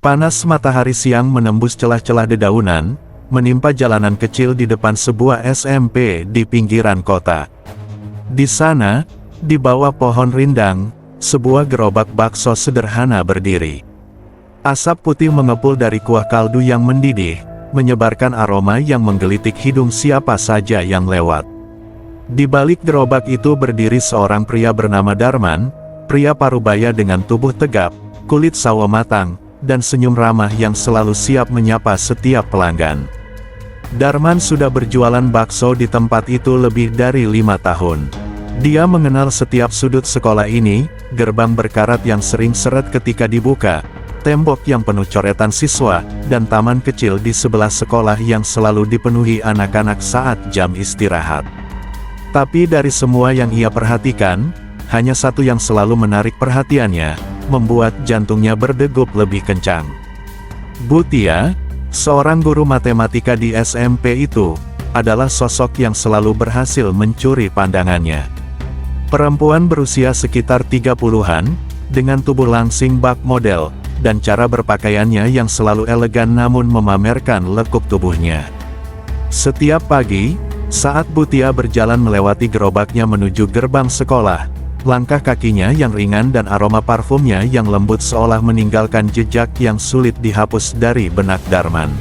Panas matahari siang menembus celah-celah dedaunan, menimpa jalanan kecil di depan sebuah SMP di pinggiran kota. Di sana, di bawah pohon rindang, sebuah gerobak bakso sederhana berdiri. Asap putih mengepul dari kuah kaldu yang mendidih, menyebarkan aroma yang menggelitik hidung siapa saja yang lewat. Di balik gerobak itu berdiri seorang pria bernama Darman, pria parubaya dengan tubuh tegap, kulit sawo matang, dan senyum ramah yang selalu siap menyapa setiap pelanggan. Darman sudah berjualan bakso di tempat itu lebih dari 5 tahun. Dia mengenal setiap sudut sekolah ini, gerbang berkarat yang sering seret ketika dibuka, tembok yang penuh coretan siswa, dan taman kecil di sebelah sekolah yang selalu dipenuhi anak-anak saat jam istirahat. Tapi dari semua yang ia perhatikan, hanya satu yang selalu menarik perhatiannya, membuat jantungnya berdegup lebih kencang. Butia, seorang guru matematika di SMP itu, adalah sosok yang selalu berhasil mencuri pandangannya. Perempuan berusia sekitar 30-an, dengan tubuh langsing bak model, dan cara berpakaiannya yang selalu elegan namun memamerkan lekuk tubuhnya. Setiap pagi, saat Butia berjalan melewati gerobaknya menuju gerbang sekolah, langkah kakinya yang ringan dan aroma parfumnya yang lembut seolah meninggalkan jejak yang sulit dihapus dari benak Darman.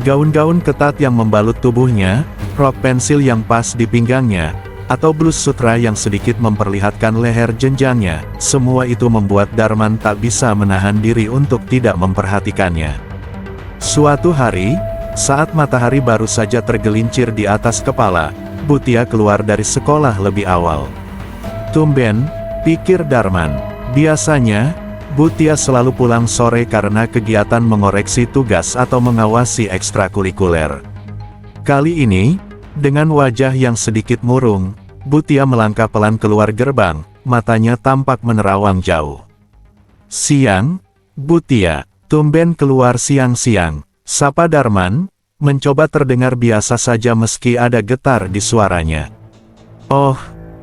Gaun-gaun ketat yang membalut tubuhnya, rok pensil yang pas di pinggangnya, atau blus sutra yang sedikit memperlihatkan leher jenjangnya, semua itu membuat Darman tak bisa menahan diri untuk tidak memperhatikannya. Suatu hari, saat matahari baru saja tergelincir di atas kepala, Butia keluar dari sekolah lebih awal. Tumben, pikir Darman. Biasanya, Butia selalu pulang sore karena kegiatan mengoreksi tugas atau mengawasi ekstrakurikuler. Kali ini, dengan wajah yang sedikit murung, Butia melangkah pelan keluar gerbang, matanya tampak menerawang jauh. Siang, Butia, tumben keluar siang-siang, sapa Darman, mencoba terdengar biasa saja meski ada getar di suaranya. Oh,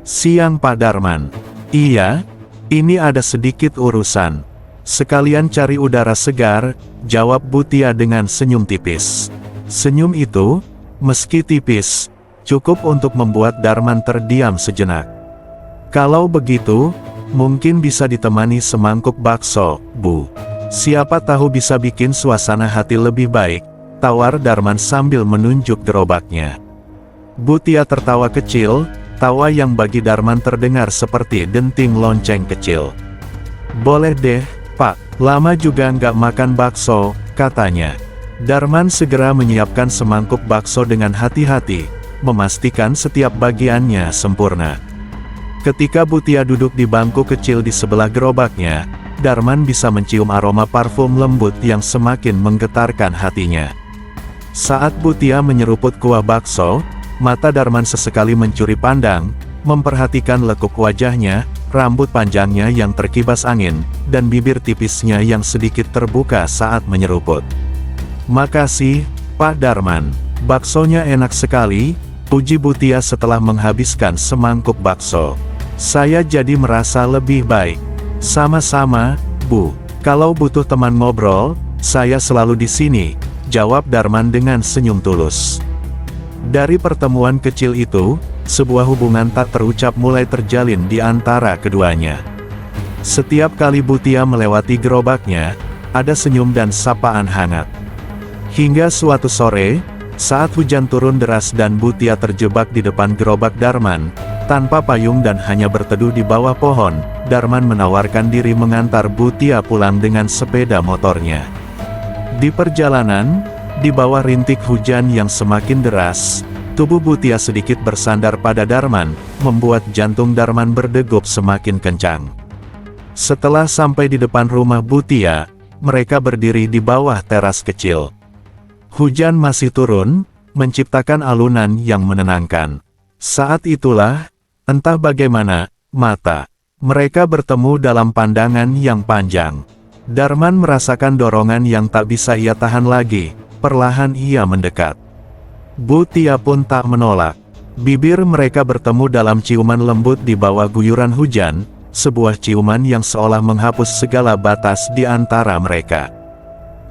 siang Pak Darman. Iya, ini ada sedikit urusan. Sekalian cari udara segar, jawab Butia dengan senyum tipis. Senyum itu, meski tipis, cukup untuk membuat Darman terdiam sejenak. Kalau begitu, mungkin bisa ditemani semangkuk bakso, Bu. Siapa tahu bisa bikin suasana hati lebih baik, tawar Darman sambil menunjuk gerobaknya. Butia tertawa kecil, tawa yang bagi Darman terdengar seperti denting lonceng kecil. Boleh deh, Pak, lama juga nggak makan bakso, katanya. Darman segera menyiapkan semangkuk bakso dengan hati-hati, memastikan setiap bagiannya sempurna. Ketika Butia duduk di bangku kecil di sebelah gerobaknya, Darman bisa mencium aroma parfum lembut yang semakin menggetarkan hatinya. Saat Butia menyeruput kuah bakso, mata Darman sesekali mencuri pandang, memperhatikan lekuk wajahnya, rambut panjangnya yang terkibas angin, dan bibir tipisnya yang sedikit terbuka saat menyeruput. Makasih, Pak Darman. Baksonya enak sekali, puji Butia setelah menghabiskan semangkuk bakso. Saya jadi merasa lebih baik. Sama-sama, Bu. Kalau butuh teman ngobrol, saya selalu di sini, jawab Darman dengan senyum tulus. Dari pertemuan kecil itu, sebuah hubungan tak terucap mulai terjalin di antara keduanya. Setiap kali Butia melewati gerobaknya, ada senyum dan sapaan hangat. Hingga suatu sore, saat hujan turun deras dan Butia terjebak di depan gerobak Darman, tanpa payung dan hanya berteduh di bawah pohon, Darman menawarkan diri mengantar Butia pulang dengan sepeda motornya. Di perjalanan, di bawah rintik hujan yang semakin deras, tubuh Butia sedikit bersandar pada Darman, membuat jantung Darman berdegup semakin kencang. Setelah sampai di depan rumah Butia, mereka berdiri di bawah teras kecil. Hujan masih turun, menciptakan alunan yang menenangkan. Saat itulah, entah bagaimana, mata mereka bertemu dalam pandangan yang panjang. Darman merasakan dorongan yang tak bisa ia tahan lagi. Perlahan ia mendekat. Butia pun tak menolak. Bibir mereka bertemu dalam ciuman lembut di bawah guyuran hujan, sebuah ciuman yang seolah menghapus segala batas di antara mereka.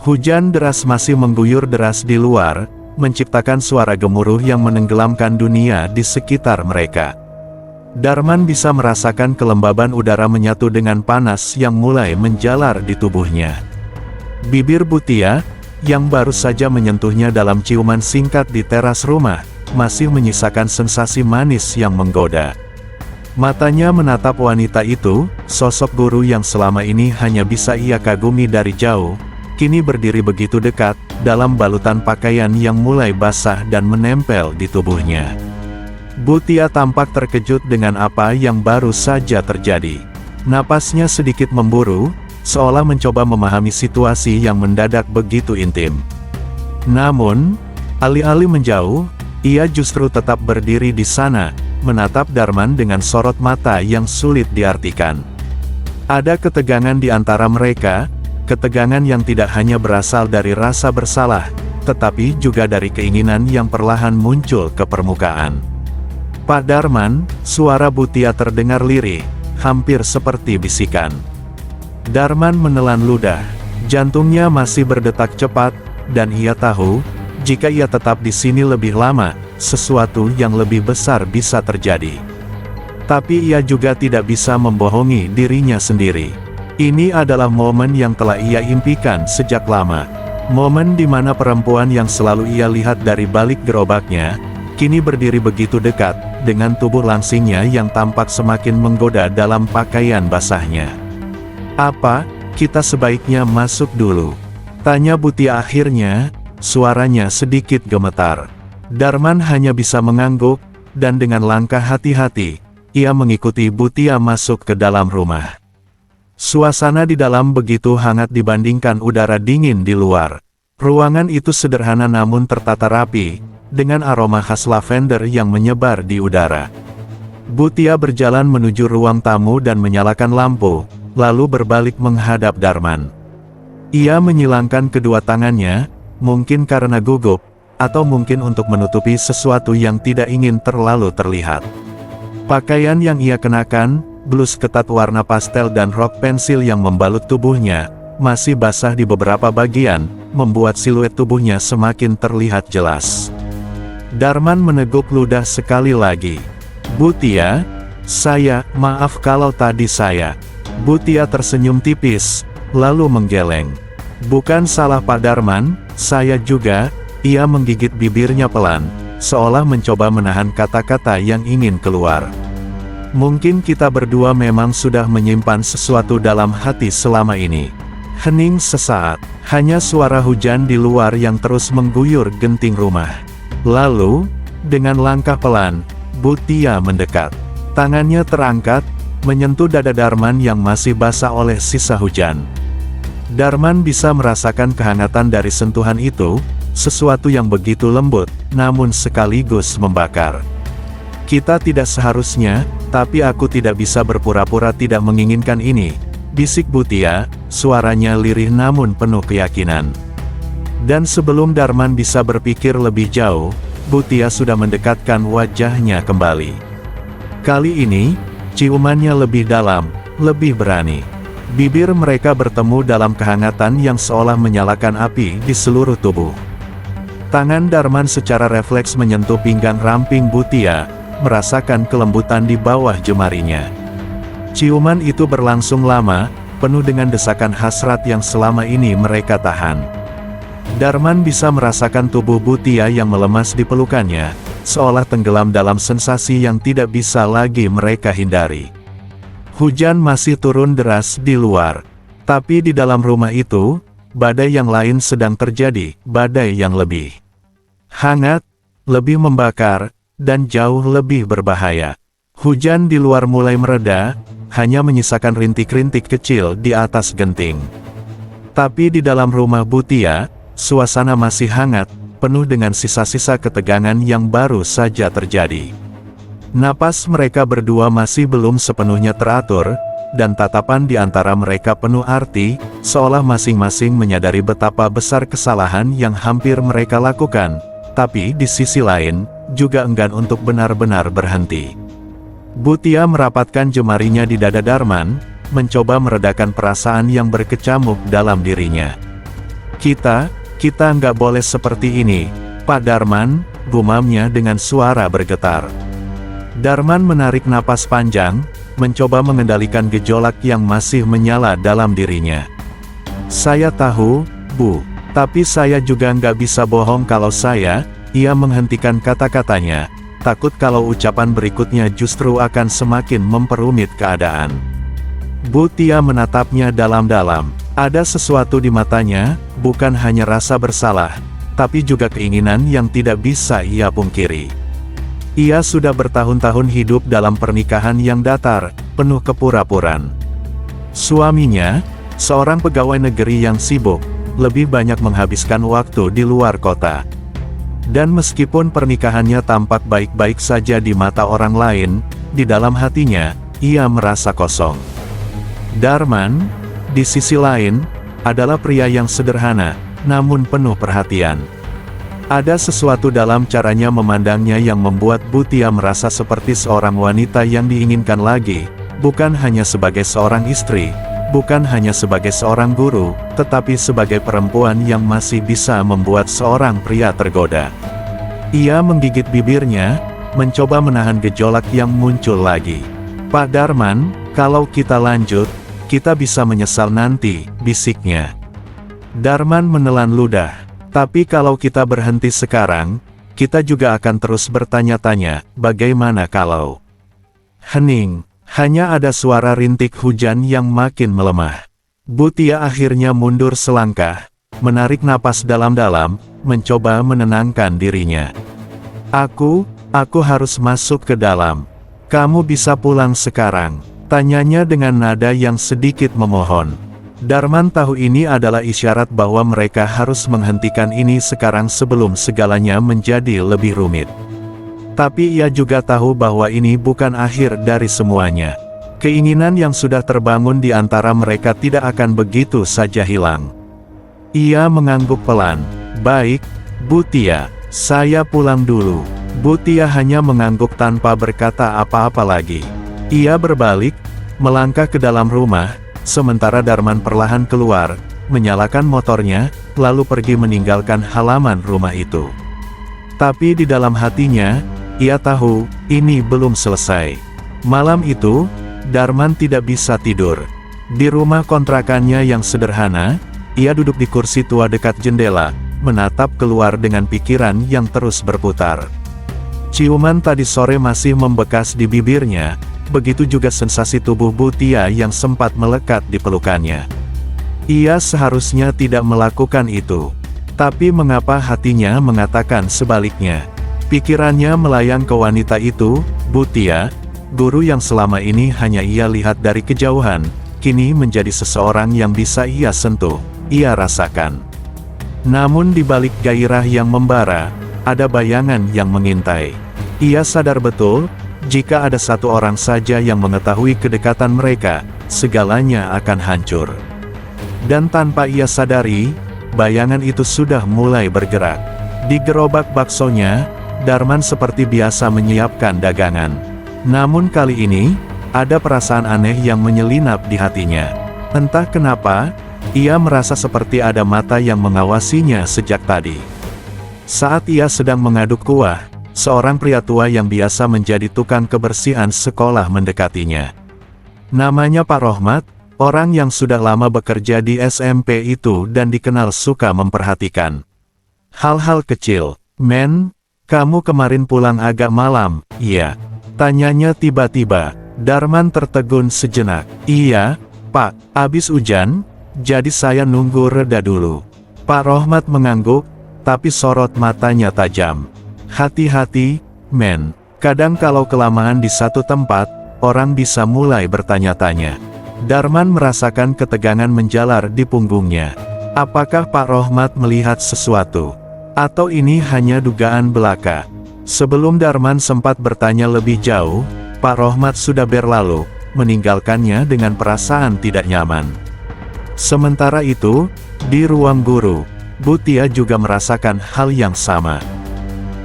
Hujan deras masih mengguyur deras di luar, menciptakan suara gemuruh yang menenggelamkan dunia di sekitar mereka. Darman bisa merasakan kelembaban udara menyatu dengan panas yang mulai menjalar di tubuhnya. Bibir Bhutia, yang baru saja menyentuhnya dalam ciuman singkat di teras rumah, masih menyisakan sensasi manis yang menggoda. Matanya menatap wanita itu, sosok guru yang selama ini hanya bisa ia kagumi dari jauh, kini berdiri begitu dekat, dalam balutan pakaian yang mulai basah dan menempel di tubuhnya. Bhutia tampak terkejut dengan apa yang baru saja terjadi. Napasnya sedikit memburu, seolah mencoba memahami situasi yang mendadak begitu intim. Namun, alih-alih menjauh, ia justru tetap berdiri di sana, menatap Darman dengan sorot mata yang sulit diartikan. Ada ketegangan di antara mereka, ketegangan yang tidak hanya berasal dari rasa bersalah, tetapi juga dari keinginan yang perlahan muncul ke permukaan. "Pak Darman," suara Bhutia terdengar lirih, hampir seperti bisikan. Darman menelan ludah, jantungnya masih berdetak cepat, dan ia tahu, jika ia tetap di sini lebih lama, sesuatu yang lebih besar bisa terjadi. Tapi ia juga tidak bisa membohongi dirinya sendiri. Ini adalah momen yang telah ia impikan sejak lama. Momen di mana perempuan yang selalu ia lihat dari balik gerobaknya, kini berdiri begitu dekat, dengan tubuh langsingnya yang tampak semakin menggoda dalam pakaian basahnya. "Apa, kita sebaiknya masuk dulu?" tanya Bhutia akhirnya, suaranya sedikit gemetar. Darman hanya bisa mengangguk, dan dengan langkah hati-hati, ia mengikuti Bhutia masuk ke dalam rumah. Suasana di dalam begitu hangat dibandingkan udara dingin di luar. Ruangan itu sederhana namun tertata rapi, dengan aroma khas lavender yang menyebar di udara. Bhutia berjalan menuju ruang tamu dan menyalakan lampu, lalu berbalik menghadap Darman. Ia menyilangkan kedua tangannya, mungkin karena gugup, atau mungkin untuk menutupi sesuatu yang tidak ingin terlalu terlihat. Pakaian yang ia kenakan, blus ketat warna pastel dan rok pensil yang membalut tubuhnya, masih basah di beberapa bagian, membuat siluet tubuhnya semakin terlihat jelas. Darman meneguk ludah sekali lagi. "Bhutia, maaf kalau tadi saya..." Bhutia tersenyum tipis, lalu menggeleng. "Bukan salah Pak Darman, saya juga." Ia menggigit bibirnya pelan, seolah mencoba menahan kata-kata yang ingin keluar. "Mungkin kita berdua memang sudah menyimpan sesuatu dalam hati selama ini." Hening sesaat, hanya suara hujan di luar yang terus mengguyur genting rumah. Lalu, dengan langkah pelan, Bhutia mendekat. Tangannya terangkat, menyentuh dada Darman yang masih basah oleh sisa hujan. Darman bisa merasakan kehangatan dari sentuhan itu, sesuatu yang begitu lembut, namun sekaligus membakar. "Kita tidak seharusnya, tapi aku tidak bisa berpura-pura tidak menginginkan ini," bisik Bhutia, suaranya lirih namun penuh keyakinan. Dan sebelum Darman bisa berpikir lebih jauh, Bhutia sudah mendekatkan wajahnya kembali. Kali ini, ciumannya lebih dalam, lebih berani. Bibir mereka bertemu dalam kehangatan yang seolah menyalakan api di seluruh tubuh. Tangan Darman secara refleks menyentuh pinggang ramping Bhutia, merasakan kelembutan di bawah jemarinya. Ciuman itu berlangsung lama, penuh dengan desakan hasrat yang selama ini mereka tahan. Darman bisa merasakan tubuh Bhutia yang melemas di pelukannya, seolah tenggelam dalam sensasi yang tidak bisa lagi mereka hindari. Hujan masih turun deras di luar, tapi di dalam rumah itu, badai yang lain sedang terjadi, badai yang lebih hangat, lebih membakar, dan jauh lebih berbahaya. Hujan di luar mulai mereda, hanya menyisakan rintik-rintik kecil di atas genting. Tapi di dalam rumah Bhutia, suasana masih hangat, penuh dengan sisa-sisa ketegangan yang baru saja terjadi. Napas mereka berdua masih belum sepenuhnya teratur, dan tatapan di antara mereka penuh arti, seolah masing-masing menyadari betapa besar kesalahan yang hampir mereka lakukan, tapi di sisi lain, juga enggan untuk benar-benar berhenti. Bhutia merapatkan jemarinya di dada Darman, mencoba meredakan perasaan yang berkecamuk dalam dirinya. Kita nggak boleh seperti ini, Pak Darman, gumamnya dengan suara bergetar. Darman menarik napas panjang, mencoba mengendalikan gejolak yang masih menyala dalam dirinya. Saya tahu, Bu, tapi saya juga nggak bisa bohong kalau ia menghentikan kata-katanya, takut kalau ucapan berikutnya justru akan semakin memperumit keadaan. Bu Tia menatapnya dalam-dalam. Ada sesuatu di matanya, bukan hanya rasa bersalah, tapi juga keinginan yang tidak bisa ia pungkiri. Ia sudah bertahun-tahun hidup dalam pernikahan yang datar, penuh kepura-puraan. Suaminya, seorang pegawai negeri yang sibuk, lebih banyak menghabiskan waktu di luar kota. Dan meskipun pernikahannya tampak baik-baik saja di mata orang lain, di dalam hatinya, ia merasa kosong. Darman, di sisi lain, adalah pria yang sederhana, namun penuh perhatian. Ada sesuatu dalam caranya memandangnya yang membuat Bu Tia merasa seperti seorang wanita yang diinginkan lagi, bukan hanya sebagai seorang istri, bukan hanya sebagai seorang guru, tetapi sebagai perempuan yang masih bisa membuat seorang pria tergoda. Ia menggigit bibirnya, mencoba menahan gejolak yang muncul lagi. Pak Darman, kalau kita lanjut, kita bisa menyesal nanti, bisiknya. Darman menelan ludah. Tapi kalau kita berhenti sekarang, kita juga akan terus bertanya-tanya, bagaimana kalau... Hening, hanya ada suara rintik hujan yang makin melemah. Bu Tia akhirnya mundur selangkah, menarik napas dalam-dalam, mencoba menenangkan dirinya. Aku harus masuk ke dalam. Kamu bisa pulang sekarang. Tanyanya dengan nada yang sedikit memohon. Darman tahu ini adalah isyarat bahwa mereka harus menghentikan ini sekarang sebelum segalanya menjadi lebih rumit. Tapi ia juga tahu bahwa ini bukan akhir dari semuanya. Keinginan yang sudah terbangun di antara mereka tidak akan begitu saja hilang. Ia mengangguk pelan. Baik, Bu Tia, saya pulang dulu. Bu Tia hanya mengangguk tanpa berkata apa-apa lagi. Ia berbalik, melangkah ke dalam rumah, sementara Darman perlahan keluar, menyalakan motornya, lalu pergi meninggalkan halaman rumah itu. Tapi di dalam hatinya, ia tahu, ini belum selesai. Malam itu, Darman tidak bisa tidur. Di rumah kontrakannya yang sederhana, ia duduk di kursi tua dekat jendela, menatap keluar dengan pikiran yang terus berputar. Ciuman tadi sore masih membekas di bibirnya, begitu juga sensasi tubuh Bu Tia yang sempat melekat di pelukannya. Ia seharusnya tidak melakukan itu. Tapi mengapa hatinya mengatakan sebaliknya? Pikirannya melayang ke wanita itu, Bu Tia, guru yang selama ini hanya ia lihat dari kejauhan, kini menjadi seseorang yang bisa ia sentuh, ia rasakan. Namun di balik gairah yang membara, ada bayangan yang mengintai. Ia sadar betul, jika ada satu orang saja yang mengetahui kedekatan mereka, segalanya akan hancur. Dan tanpa ia sadari, bayangan itu sudah mulai bergerak. Di gerobak baksonya, Darman seperti biasa menyiapkan dagangan. Namun kali ini, ada perasaan aneh yang menyelinap di hatinya. Entah kenapa, ia merasa seperti ada mata yang mengawasinya sejak tadi. Saat ia sedang mengaduk kuah, seorang pria tua yang biasa menjadi tukang kebersihan sekolah mendekatinya. Namanya Pak Rohmat, orang yang sudah lama bekerja di SMP itu dan dikenal suka memperhatikan hal-hal kecil. Men, kamu kemarin pulang agak malam, iya? Tanyanya tiba-tiba. Darman tertegun sejenak. Iya, Pak, abis hujan, jadi saya nunggu reda dulu. Pak Rohmat mengangguk, tapi sorot matanya tajam. Hati-hati, men. Kadang kalau kelamaan di satu tempat, orang bisa mulai bertanya-tanya. Darman merasakan ketegangan menjalar di punggungnya. Apakah Pak Rohmat melihat sesuatu? Atau ini hanya dugaan belaka? Sebelum Darman sempat bertanya lebih jauh, Pak Rohmat sudah berlalu, meninggalkannya dengan perasaan tidak nyaman. Sementara itu, di ruang guru, Bu Tia juga merasakan hal yang sama.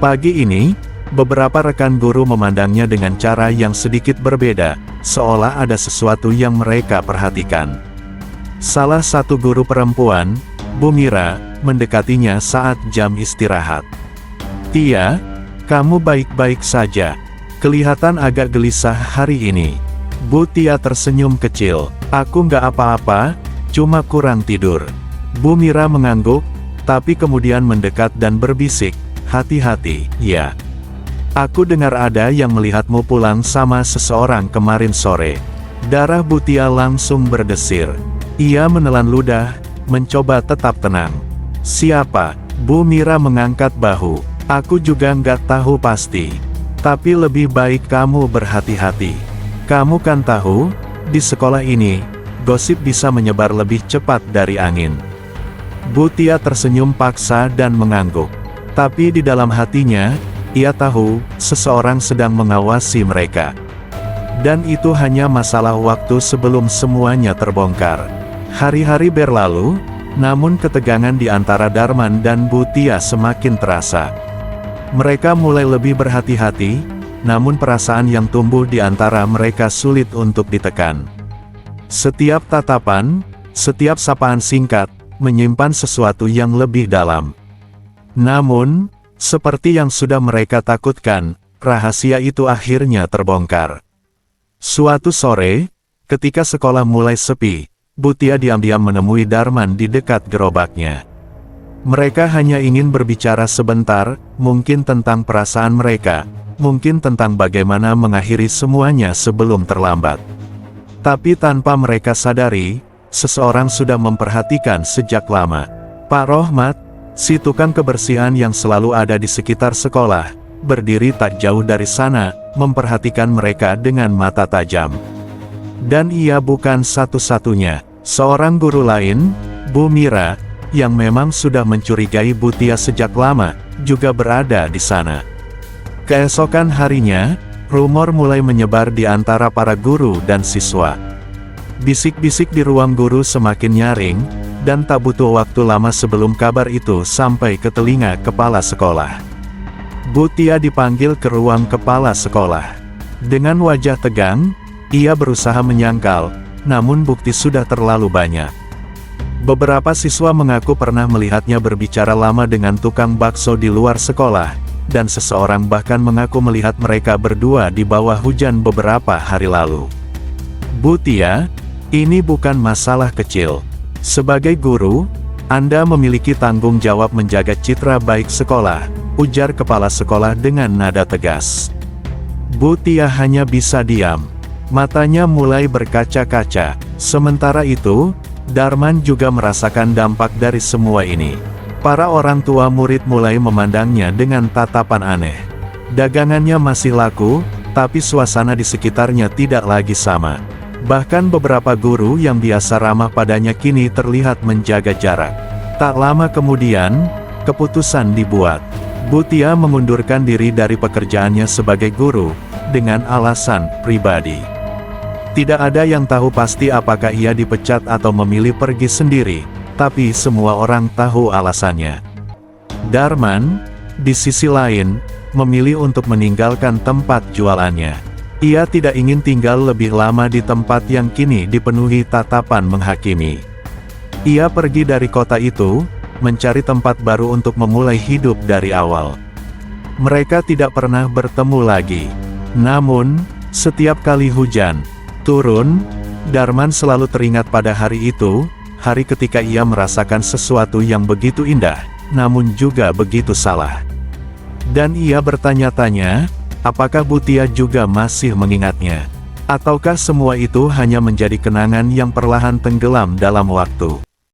Pagi ini, beberapa rekan guru memandangnya dengan cara yang sedikit berbeda, seolah ada sesuatu yang mereka perhatikan. Salah satu guru perempuan, Bu Mira mendekatinya saat jam istirahat. "Tia, kamu baik-baik saja. Kelihatan agak gelisah hari ini." Bu Tia tersenyum kecil. "Aku nggak apa-apa, cuma kurang tidur." Bu Mira mengangguk, tapi kemudian mendekat dan berbisik, "Hati-hati, ya. Aku dengar ada yang melihatmu pulang sama seseorang kemarin sore." Darah Bu Tia langsung berdesir. Ia menelan ludah, mencoba tetap tenang. "Siapa?" Bu Mira mengangkat bahu. "Aku juga nggak tahu pasti. Tapi lebih baik kamu berhati-hati. Kamu kan tahu, di sekolah ini, gosip bisa menyebar lebih cepat dari angin." Bu Tia tersenyum paksa dan mengangguk. Tapi di dalam hatinya, ia tahu, seseorang sedang mengawasi mereka. Dan itu hanya masalah waktu sebelum semuanya terbongkar. Hari-hari berlalu, namun ketegangan di antara Darman dan Bu Tia semakin terasa. Mereka mulai lebih berhati-hati, namun perasaan yang tumbuh di antara mereka sulit untuk ditekan. Setiap tatapan, setiap sapaan singkat, menyimpan sesuatu yang lebih dalam. Namun, seperti yang sudah mereka takutkan, rahasia itu akhirnya terbongkar. Suatu sore, ketika sekolah mulai sepi, Bu Tia diam-diam menemui Darman di dekat gerobaknya. Mereka hanya ingin berbicara sebentar, mungkin tentang perasaan mereka, mungkin tentang bagaimana mengakhiri semuanya sebelum terlambat. Tapi tanpa mereka sadari, seseorang sudah memperhatikan sejak lama. Pak Rohmat, si tukang kebersihan yang selalu ada di sekitar sekolah, berdiri tak jauh dari sana, memperhatikan mereka dengan mata tajam. Dan ia bukan satu-satunya. Seorang guru lain, Bu Mira, yang memang sudah mencurigai Bu Tia sejak lama, juga berada di sana. Keesokan harinya, rumor mulai menyebar di antara para guru dan siswa. Bisik-bisik di ruang guru semakin nyaring, dan tak butuh waktu lama sebelum kabar itu sampai ke telinga kepala sekolah. Bu Tia dipanggil ke ruang kepala sekolah. Dengan wajah tegang, ia berusaha menyangkal, namun bukti sudah terlalu banyak. Beberapa siswa mengaku pernah melihatnya berbicara lama dengan tukang bakso di luar sekolah, dan seseorang bahkan mengaku melihat mereka berdua di bawah hujan beberapa hari lalu. "Bu Tia, ini bukan masalah kecil. Sebagai guru, Anda memiliki tanggung jawab menjaga citra baik sekolah," ujar kepala sekolah dengan nada tegas. Bu Tia hanya bisa diam. Matanya mulai berkaca-kaca. Sementara itu, Darman juga merasakan dampak dari semua ini. Para orang tua murid mulai memandangnya dengan tatapan aneh. Dagangannya masih laku, tapi suasana di sekitarnya tidak lagi sama. Bahkan beberapa guru yang biasa ramah padanya kini terlihat menjaga jarak. Tak lama kemudian, keputusan dibuat. Bu Tia mengundurkan diri dari pekerjaannya sebagai guru, dengan alasan pribadi. Tidak ada yang tahu pasti apakah ia dipecat atau memilih pergi sendiri, tapi semua orang tahu alasannya. Darman, di sisi lain, memilih untuk meninggalkan tempat jualannya. Ia tidak ingin tinggal lebih lama di tempat yang kini dipenuhi tatapan menghakimi. Ia pergi dari kota itu, mencari tempat baru untuk memulai hidup dari awal. Mereka tidak pernah bertemu lagi. Namun, setiap kali hujan turun, Darman selalu teringat pada hari itu, hari ketika ia merasakan sesuatu yang begitu indah, namun juga begitu salah. Dan ia bertanya-tanya, apakah Bu Tia juga masih mengingatnya? Ataukah semua itu hanya menjadi kenangan yang perlahan tenggelam dalam waktu?